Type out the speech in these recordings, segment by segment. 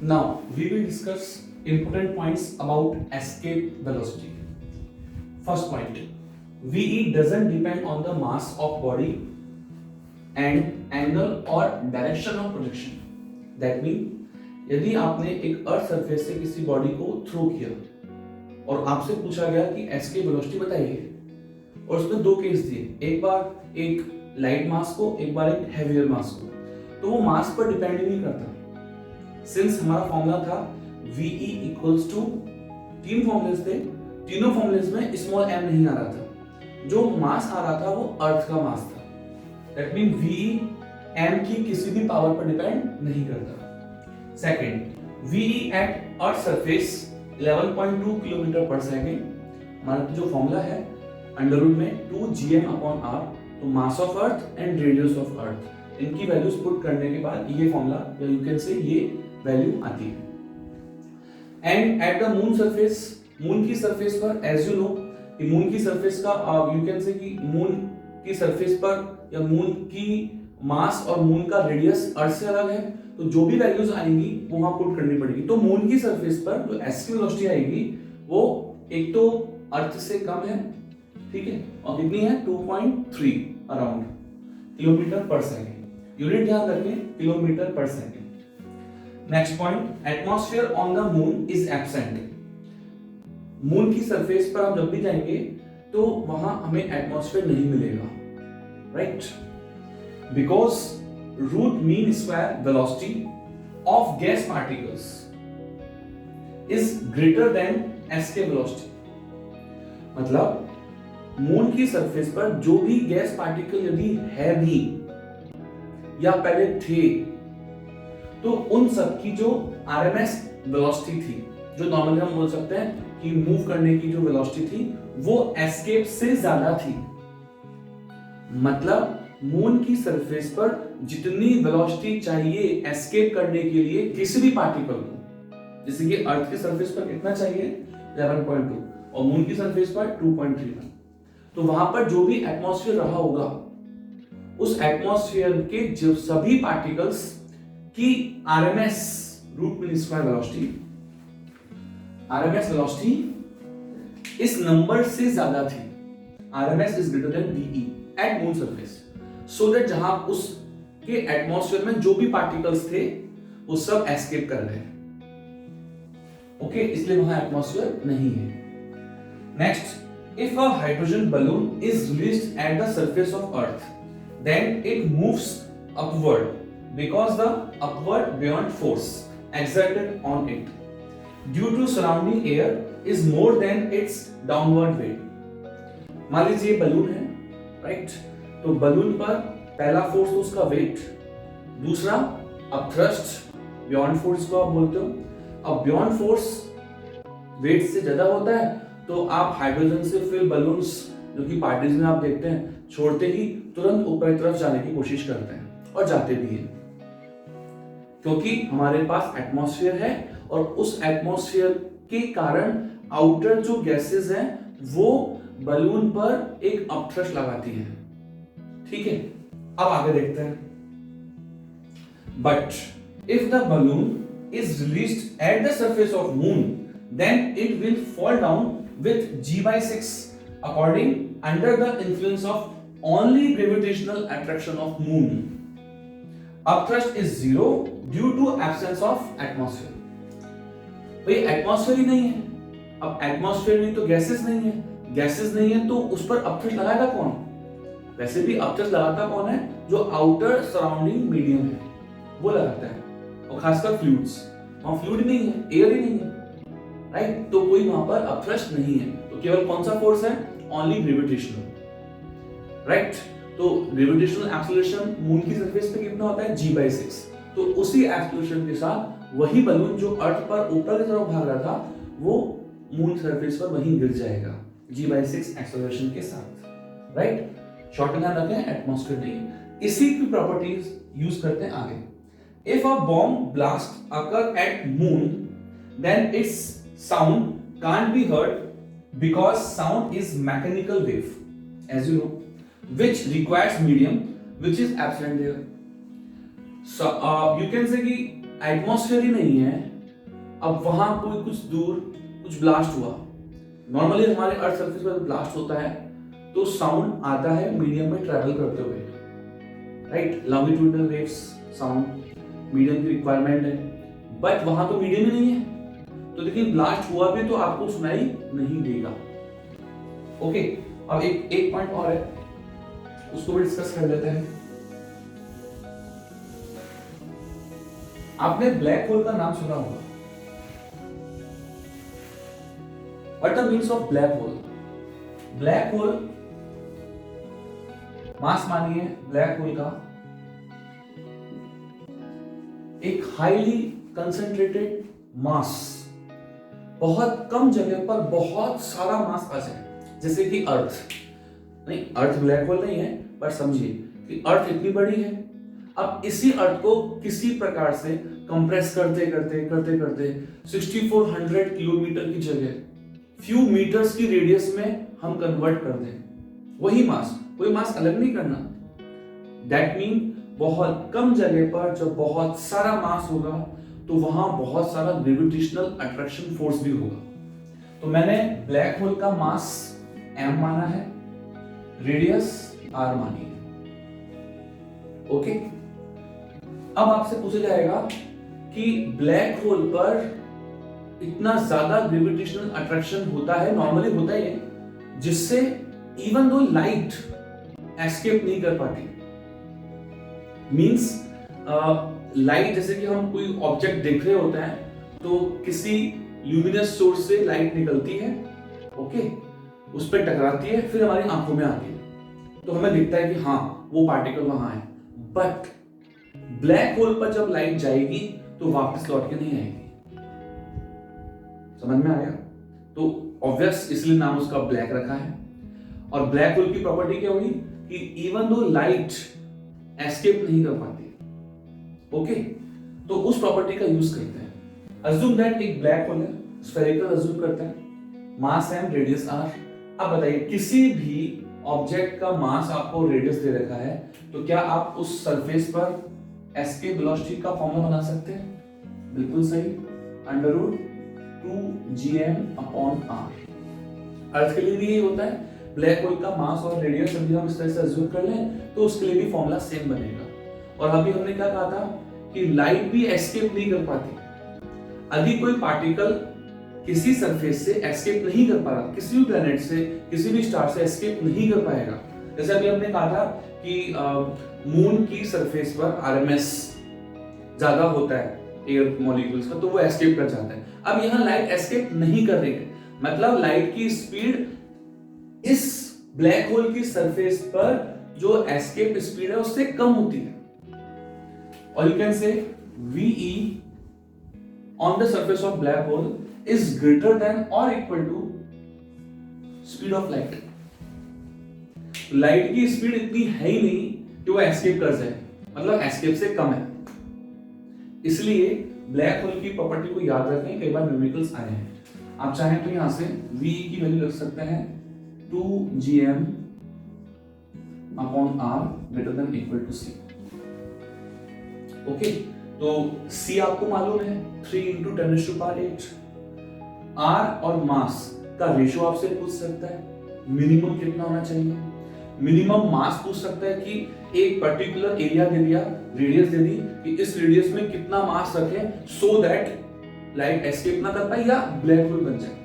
Now we will discuss important points about escape velocity. First point, VE doesn't depend on the mass of body and angle or direction of projection. That means यदि आपने एक earth surface से किसी body को throw किया और आपसे पूछा गया कि एस्केप वेलोसिटी बताइए, और उसमें दो केस दिए, एक बार एक लाइट मास को, एक बार एक हैवियर मास को, तो वो मास पर डिपेंड नहीं करता। सिंस हमारा फॉर्मूला था VE इक्वल्स टू, तीन फॉर्मूलेस थे, तीनों फॉर्मूलेस में स्मॉल m नहीं आ रहा था, जो मास आ रहा था वो अर्थ का मास था। दैट मीन VE m की किसी भी पावर पर डिपेंड नहीं करता। Second, VE at earth surface 11.2 kilometre per second. हमारा जो फॉर्मूला है अंडर रूट में 2 gm अपॉन r, तो mass of earth and radius of earth, इनकी वैल्यूज पुट करने के बाद ये फॉर्मूला या यू कैन से ये वैल्यू आती है। And at the moon surface, moon की सरफेस पर एज यू नो, मून की सरफेस का यू कैन से कि मून की सरफेस पर या मून की मास और मून का रेडियस अर्थ से अलग है, तो जो भी वैल्यूज आएंगी वो वहां पुट करनी पड़ेगी। तो मून की सरफेस पर जो एस्केप वेलोसिटी आएगी वो एक तो अर्थ से कम है, ठीक है, और कितनी है 2.3 around kilometre per second. Unit ध्यान रखें, kilometre per second. Next point, atmosphere on the moon is absent. Moon की सरफेस पर हम जब भी जाएंगे तो वहां हमें एटमॉस्फेयर नहीं मिलेगा, right? Because root mean square velocity of gas particles is greater than escape velocity. मतलब मून की सरफेस पर जो भी गैस पार्टिकल यदि है भी या पहले थे, तो उन सब की जो आरएमएस वेलोसिटी थी, जो नॉर्मली हम बोल सकते हैं कि मूव करने की जो वेलोसिटी थी, वो एस्केप से ज्यादा थी। मतलब मून की सरफेस पर जितनी वेलोसिटी चाहिए एस्केप करने के लिए किसी भी पार्टिकल को, जैसे कि अर्थ की सरफेस पर कितना चाहिए 11.2 और मून की सरफेस पर 2.31, तो वहां पर जो भी एटमॉस्फेयर रहा होगा, उस एटमॉस्फेयर के जो सभी पार्टिकल्स की RMS root mean square velocity, RMS velocity इस नंबर से ज्यादा थी। RMS is greater than VE at moon surface, so that जहां उसके एटमॉस्फेयर में जो भी पार्टिकल्स थे वो सब एस्केप कर रहे हैं। ओके, इसलिए वहां एटमॉस्फेयर नहीं है। Next, if a hydrogen balloon is released at the surface of earth, then it moves upward because the upward buoyant force exerted on it due to surrounding air is more than its downward weight। मान लीजिए balloon है, right? तो balloon पर पहला force तो उसका wait, दूसरा upthrust, beyond force को आप बोलते हो। अब बियॉन्ड फोर्स वेट से ज्यादा होता है तो आप हाइड्रोजन से फिल बलून्स जो कि पार्टीज में आप देखते हैं, छोड़ते ही तुरंत ऊपर की तरफ जाने की कोशिश करते हैं और जाते भी हैं, क्योंकि हमारे पास एटमॉस्फेयर है और उस एटमॉस्फेयर के कारण आउटर जो गैसेस हैं वो बलून पर एक अपथ्रस्ट लगाती हैं, ठीक है? अब आगे देखते हैं। But if the balloon is released at the surface of moon, then it will fall down with g/6 according under the influence of only gravitational attraction of moon. Upthrust is 0 due to absence of atmosphere. भाई atmosphere ही नहीं है, अब atmosphere नहीं तो gases नहीं है, gases नहीं है तो उस पर अपथ्रस्ट लगाएगा कौन? वैसे भी अपथ्रस्ट लगाता कौन है? जो आउटर सराउंडिंग मीडियम है वो लगाता है, और खासकर फ्लूइड्स। वहां फ्लूइड नहीं है, एयर ही नहीं है, राइट? तो कोई वहां पर अपथ्रस्ट नहीं है, तो केवल कौन सा फोर्स है? Only gravitational, right? तो ग्रेविटेशनल एक्सेलरेशन मून की सरफेस पे कितना होता है? g/6। तो उसी एक्सेलरेशन के साथ वही बलून जो अर्थ पर ऊपर की तरफ भाग रहा था वो मून सरफेस पर वहीं गिर जाएगा g/6 एक्सेलरेशन के साथ, राइट? शॉर्ट में ध्यान रखें, एटमॉस्फेयर नहीं। इसी की प्रॉपर्टीज यूज करते हैं आगे। If a bomb blast occur at moon, then its sound can't be heard because sound is mechanical wave, as you know, which requires medium which is absent there. So you can say कि atmosphere ही नहीं है, अब वहां कोई कुछ दूर कुछ blast हुआ, नॉर्मली हमारे अर्थ सरफेस पर ब्लास्ट होता है तो साउंड आता है मीडियम में ट्रैवल करते हुए, right, longitudinal waves sound medium की रिक्वायरमेंट है, बट वहां तो मीडियम ही नहीं है, तो देखिए ब्लास्ट हुआ भी तो आपको सुनाई नहीं देगा। ओके, अब एक पॉइंट और है, उसको भी डिस्कस कर लेते हैं। आपने ब्लैक होल का नाम सुना होगा। What the means of black hole? Black hole, mass मानिए ब्लैक होल का एक हाईली कंसंट्रेटेड मास, बहुत कम जगह पर बहुत सारा मास आ जाए, जैसे कि अर्थ नहीं, अर्थ ब्लैक होल नहीं है, बट समझिए कि अर्थ इतनी बड़ी है, अब इसी अर्थ को किसी प्रकार से कंप्रेस करते करते करते करते 6400 किलोमीटर की जगह फ्यू मीटर्स की रेडियस में हम कन्वर्ट कर दें, वही मास, कोई मास अलग नहीं करना, दैट मीन बहुत कम जगह पर जब बहुत सारा मास होगा तो वहां बहुत सारा ग्रेविटेशनल अट्रैक्शन फोर्स भी होगा। तो मैंने ब्लैक होल का मास m माना है, रेडियस r मानी है। ओके, अब आपसे पूछा जाएगा कि ब्लैक होल पर इतना ज्यादा ग्रेविटेशनल अट्रैक्शन होता है, नॉर्मली होता ही है, जिससे इवन दो लाइट एस्केप नहीं कर पाती, मींस लाइट, जैसे कि हम कोई ऑब्जेक्ट देख रहे होते हैं तो किसी ल्यूमिनस सोर्स से लाइट निकलती है, ओके, उस पर टकराती है, फिर हमारी आंखों में आती है तो हमें दिखता है कि हाँ वो पार्टिकल वहां है, बट ब्लैक होल पर जब लाइट जाएगी तो वापस लौट के नहीं आएगी। समझ में आया? तो ऑब्वियस इसलिए नाम उसका ब्लैक रखा है। और ब्लैक होल की प्रॉपर्टी क्या हुई कि इवन दो लाइट एस्केप नहीं कर पाती, ओके, तो उस प्रॉपर्टी का यूज करते हैं। अज्यूम दैट एक ब्लैक होल है, स्फेरिकल अज्यूम करते हैं, मास m रेडियस r। अब बताइए किसी भी ऑब्जेक्ट का मास आपको रेडियस दे रखा है तो क्या आप उस सरफेस पर एस्केप वेलोसिटी का फॉर्मूला बना सकते हैं? बिल्कुल सही, √2gm/r। अर्थ के लिए भी यही होता है, ब्लैक होल का मास और रेडियस यदि हम इस तरह से अज्यूम कर लें तो उसके लिए भी फॉर्मूला सेम बनेगा। और अभी हमने क्या कहा था कि लाइट भी एस्केप नहीं कर पाती, यदि कोई पार्टिकल किसी सरफेस से एस्केप नहीं कर पा रहा, किसी भी प्लेनेट से, किसी भी स्टार से एस्केप नहीं कर पाएगा, जैसे अभी हमने कहा था कि मून की सरफेस पर आरएमएस ज्यादा होता है एयर मॉलिक्यूल्स का, तो वो एस्केप कर जाता है। अब यहाँ लाइट एस्केप नहीं कर रही है, मतलब लाइट की स्पीड इस ब्लैक होल की सरफेस पर जो एस्केप स्पीड है उससे कम होती है, और यू कैन से VE on the surface of black hole is greater than or equal to speed of light। Light की स्पीड इतनी है ही नहीं कि वो एस्केप कर जाए, मतलब एस्केप से कम है, इसलिए ब्लैक होल की प्रॉपर्टी को याद रखें, कई बार न्यूमेरिकल्स आए हैं। आप चाहें तो यहां से VE की वैल्यू रख सकते हैं 2gm/r greater than equal to c। Okay, तो c आपको मालूम है 3 × 10⁸ r और मास का रेशियो आपसे पूछ सकता है, मिनिमम कितना होना चाहिए, मिनिमम मास पूछ सकता है कि एक पर्टिकुलर एरिया दे दिया, रेडियस दे दी कि इस रेडियस में कितना मास रखें सो दैट लाइट एस्केप ना कर पाए या ब्लैक होल बन जाए,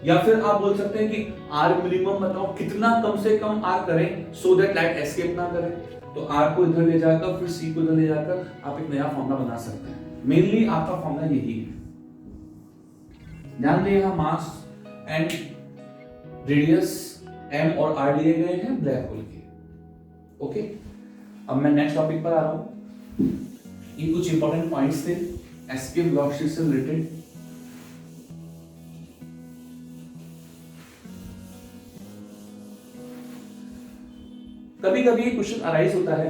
या फिर आप बोल सकते हैं कि r मिनिमम बताओ कितना कम से कम r करें सो दैट लाइट एस्केप ना करे, तो r को इधर ले जाकर फिर c को इधर ले जाकर आप एक नया फॉर्मूला बना सकते हैं। मेनली आपका फॉर्मूला यही है, ध्यान दें यहाँ मास एंड रेडियस m और r लिए गए हैं ब्लैक होल के। ओके, अब मैं नेक्स्ट टॉपिक पर आ रहा हूं। ये कुछ इंपॉर्टेंट पॉइंट्स थे एस्केप वेलोसिटी से रिलेटेड। कभी कभी ये क्वेश्चन अराइज होता है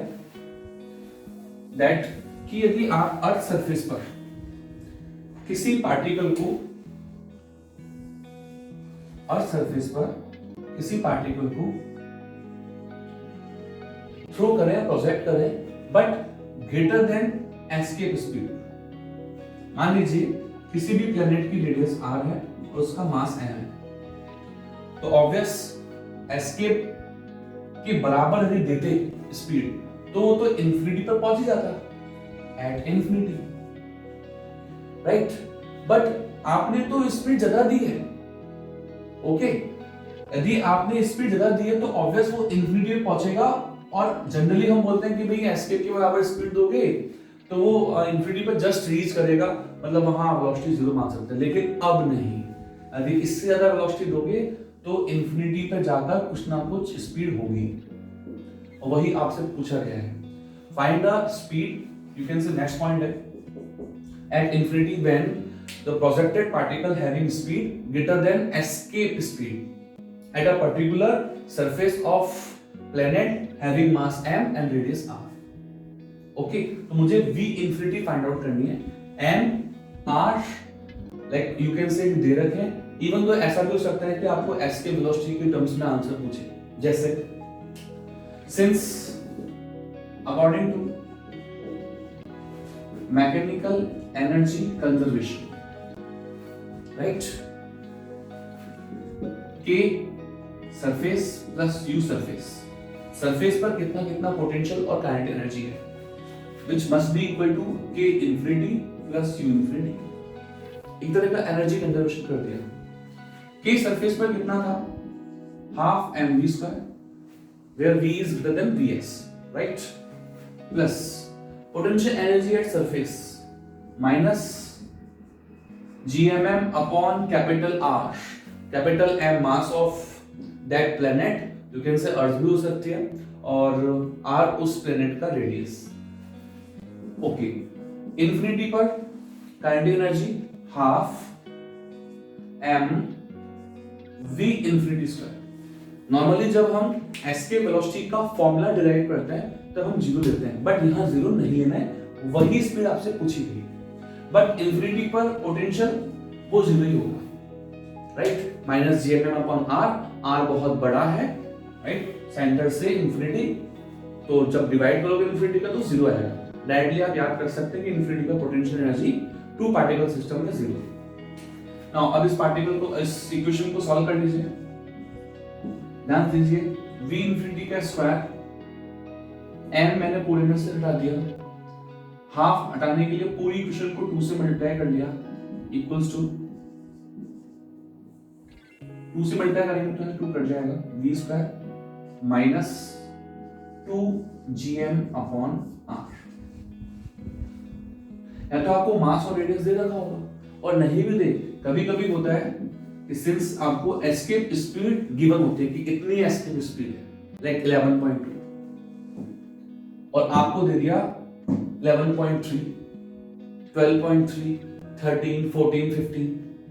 दैट कि यदि आप अर्थ सरफेस पर किसी पार्टिकल को थ्रो करें, प्रोजेक्ट करें, but greater than escape speed. मान लीजिए किसी भी प्लेनेट की रेडियस r है और उसका मास m है, तो ऑब्वियस एस्केप के बराबर यदि देते स्पीड तो वो तो इंफिनिटी पर पहुंच ही जाता, एट इंफिनिटी, राइट। बट आपने तो स्पीड ज्यादा दी है, ओके। यदि आपने स्पीड ज्यादा दी है तो ऑब्वियस वो इंफिनिटी पे पहुंचेगा, और जनरली हम बोलते हैं कि भाई एस्केप के बराबर स्पीड दोगे तो वो इंफिनिटी पर जस्ट रीच करेगा, मतलब वहां वेलोसिटी जीरो मान सकते हैं। लेकिन अब नहीं, यदि इससे ज्यादा वेलोसिटी दोगे तो इंफिनिटी पर जाकर कुछ ना कुछ स्पीड होगी, और वही आपसे पूछा गया है। Find the speed, you can say next point है, at infinity when the projected particle having speed greater than escape speed at a particular surface of planet having mass m and radius r। Okay, तो मुझे v infinity find out करनी है, m r like you can say दे रखे हैं। Even तो ऐसा भी हो सकता है कि आपको s के वेलोसिटी के टर्म्स में आंसर पूछे, जैसे since according to mechanical energy conservation, right, k surface plus u surface, surface पर कितना कितना पोटेंशियल और काइनेटिक एनर्जी है, which must be equal to k infinity plus u infinity। एक तरह का एनर्जी कंजर्वेशन कर दिया। k सरफेस पर कितना था, half mv square, where v is greater than vs, right, plus potential energy at surface minus gmm upon capital R, capital M mass of that planet, you can say अर्थ भी हो सकती है, और r उस planet का radius. Okay, infinity पर kinetic energy half m v infinity square. Normally जब हम s के वेलोसिटी का फॉर्मूला डिराइव करते हैं तब हम जीरो लेते हैं, बट यहाँ जीरो नहीं लेना है, वही स्पीड आपसे पूछी गई। बट इंफिनिटी पर पोटेंशियल वो जीरो ही होगा, right, minus G M M upon R, R बहुत बड़ा है, राइट, सेंटर से इंफिनिटी, तो जब डिवाइड करोगे इंफिनिटी का तो जीरो आएगा। डायरेक्टली आप याद कर सकते हैं कि इंफिनिटी का potential energy two particle system में जीरो। नाउ अब इस पार्टिकल को, इस इक्वेशन को सॉल्व कर लीजिए। ध्यान दीजिए, v इंफिनिटी का स्क्वायर, m मैंने पूरे में से हटा दिया, हाफ हटाने के लिए पूरी इक्वेशन को 2 से मल्टीप्लाई कर लिया, इक्वल्स टू 2 से मल्टीप्लाई करेंगे तो 2 कट जाएगा, v square minus 2gm upon r। या तो आपको मास और रेडियस दे रखा होगा, और नहीं भी दे, कभी कभी होता है कि सिंस आपको एस्केप स्पीड गिवन होती है कि इतनी एस्केप स्पीड है, लाइक 11.2, और आपको दे दिया 11.3, 12.3, 13, 14, 15,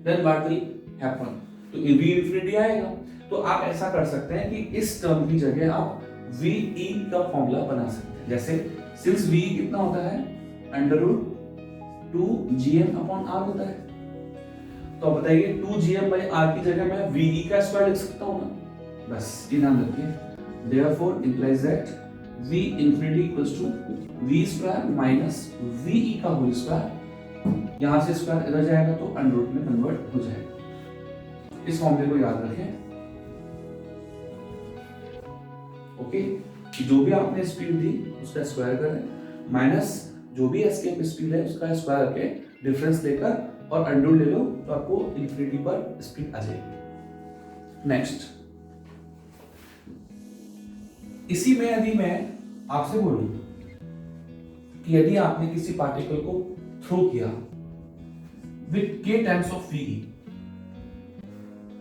देन व्हाट विल हैपन, तो v इंफिनिटी आएगा। तो आप ऐसा कर सकते हैं कि इस टर्म की जगह आप ve का फॉर्मूला बना सकते हैं, जैसे सिंस v कितना होता है, √2gm अपॉन r होता है, तो बताइए 2gm/r की जगह मैं ve का स्क्वायर लिख सकता हूं ना, बस ये ध्यान रखिए। Therefore implies that v infinity equals to v square minus ve का होल स्क्वायर, यहां से स्क्वायर इधर जाएगा तो अंडर में कन्वर्ट हो जाएगा। इस फॉर्मूले को याद रखें, ओके। जो भी आपने स्पीड दी उसका स्क्वायर करें, माइनस जो भी एस्केप स्पीड है उसका स्क्वायर करके डिफरेंस लेकर और अंडर ले लो, तो आपको इंफिनिटी पर स्पीड आ जाएगी। नेक्स्ट, इसी में यदि मैं आपसे बोलूं कि यदि आपने किसी पार्टिकल को थ्रो किया with k times of ve,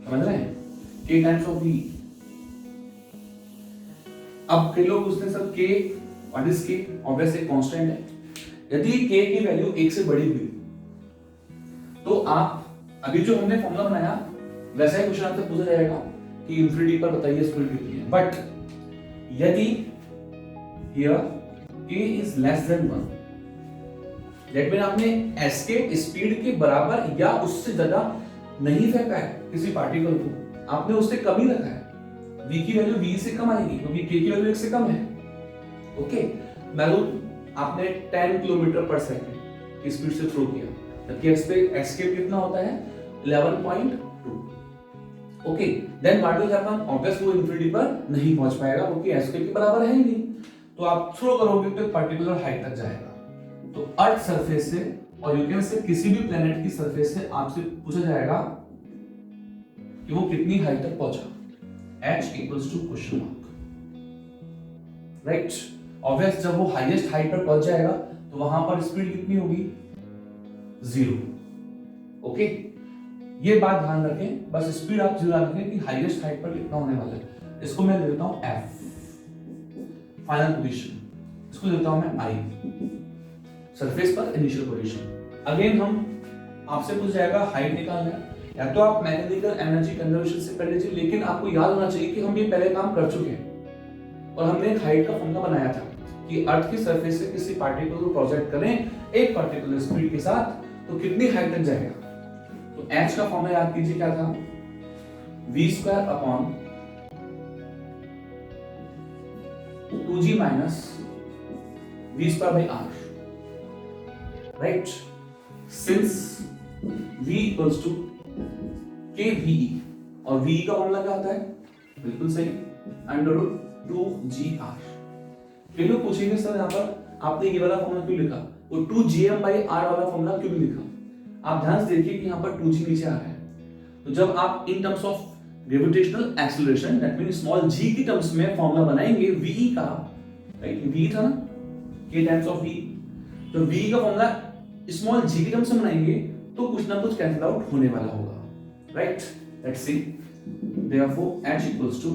समझ रहे हैं, k टाइम्स ऑफ ve। अब कई लोग पूछते हैं sir k what is k, obvious एक कांस्टेंट है। यदि k की वैल्यू 1 से बड़ी हुई तो आप अभी जो हमने फॉर्मूला बनाया वैसा ही क्वेश्चन आपसे पूछा जाएगा कि इंफिनिटी पर बताइए स्पीड कितनी है। बट यदि here k is less than 1, that mean आपने एस्केप स्पीड के बराबर या उससे ज्यादा नहीं फेंका है किसी पार्टिकल को, आपने उससे कम ही रखा है, v की वैल्यू v से कम आएगी क्योंकि k की वैल्यू 1 से कम है, ओके। वैल्यू आपने 10 किलोमीटर पर सेकंड की स्पीड से थ्रो किया, जबकि एस्केप कितना होता है 11.2। Okay, then what will happen, obviously वो इंफिनिटी पर नहीं पहुंच पाएगा क्योंकि एस्केप के बराबर है ही नहीं। तो आप थ्रो करोगे तो एक पर्टिकुलर हाइट तक जाएगा। तो अर्थ सरफेस से और यू कैन से किसी भी प्लेनेट की सरफेस से आपसे पूछा जाएगा कि वो कितनी हाइट तक पहुंचा, h equals to question mark, right. Obvious जब वो हाईएस्ट हाइट पर पहुंच जाएगा तो वहां पर स्पीड कितनी होगी, 0। ओके, ये बात ध्यान रखें, बस स्पीड आप 0 रखें कि हाईएस्ट हाइट पर कितना होने वाला है। इसको मैं ले लेता हूं f, फाइनल पोजीशन, इसको लेता हूं मैं i, सरफेस पर इनिशियल पोजीशन। अगेन हम आपसे पूछ जाएगा हाइट निकालना है, या तो आप मैकेनिकल एनर्जी कंजर्वेशन से कर लीजिए, लेकिन आपको याद होना चाहिए कि हम ये पहले काम कर चुके हैं और हमने एक हाइट का फॉर्मूला बनाया था कि अर्थ की सरफेस से किसी पार्टिकल को प्रोजेक्ट करें एक पर्टिकुलर स्पीड के साथ तो कितनी हाइट तक जाएगा। तो h का फॉर्मूला याद कीजिए क्या था, v² upon 2g minus v² r, right. Since v equals to kve और ve का फॉर्मूला क्या होता है, बिल्कुल सही, √2gr। फिर लोग पूछेंगे सर यहाँ पर आपने ये वाला फॉर्मूला क्यों लिखा, वो 2gm/r वाला फॉर्मूला क्यों लिखा। आप ध्यान से देखिए कि यहाँ पर 2g नीचे आ रहा है, तो जब आप in terms of gravitational acceleration that means small g की टर्म्स में फॉर्मूला बनाएंगे ve का, राइट, v था ना, k टाइम्स ऑफ v, तो v का फॉर्मूला स्मॉल g की टर्म्स में बनाएंगे तो कुछ ना कुछ कैंसिल आउट होने वाला होगा, right. Let's see, therefore h equals to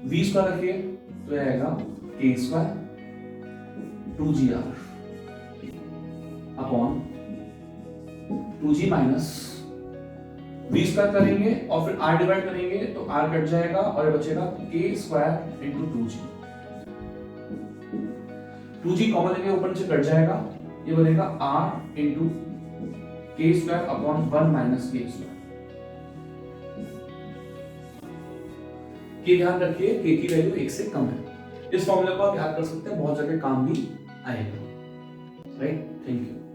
v² रखिए तो आएगा k² 2gr upon 2g minus v² करेंगे और फिर r डिवाइड करेंगे तो r कट जाएगा और ये बचेगा k² into 2g। 2g common लेंगे ऊपर नीचे कट जाएगा, ये बनेगा r into k² upon 1 minus k²। k ध्यान रखिए k की वैल्यू 1 से कम है। इस फॉर्मूले को आप याद कर सकते हैं, बहुत जगह काम भी आएगा, राइट। Thank you.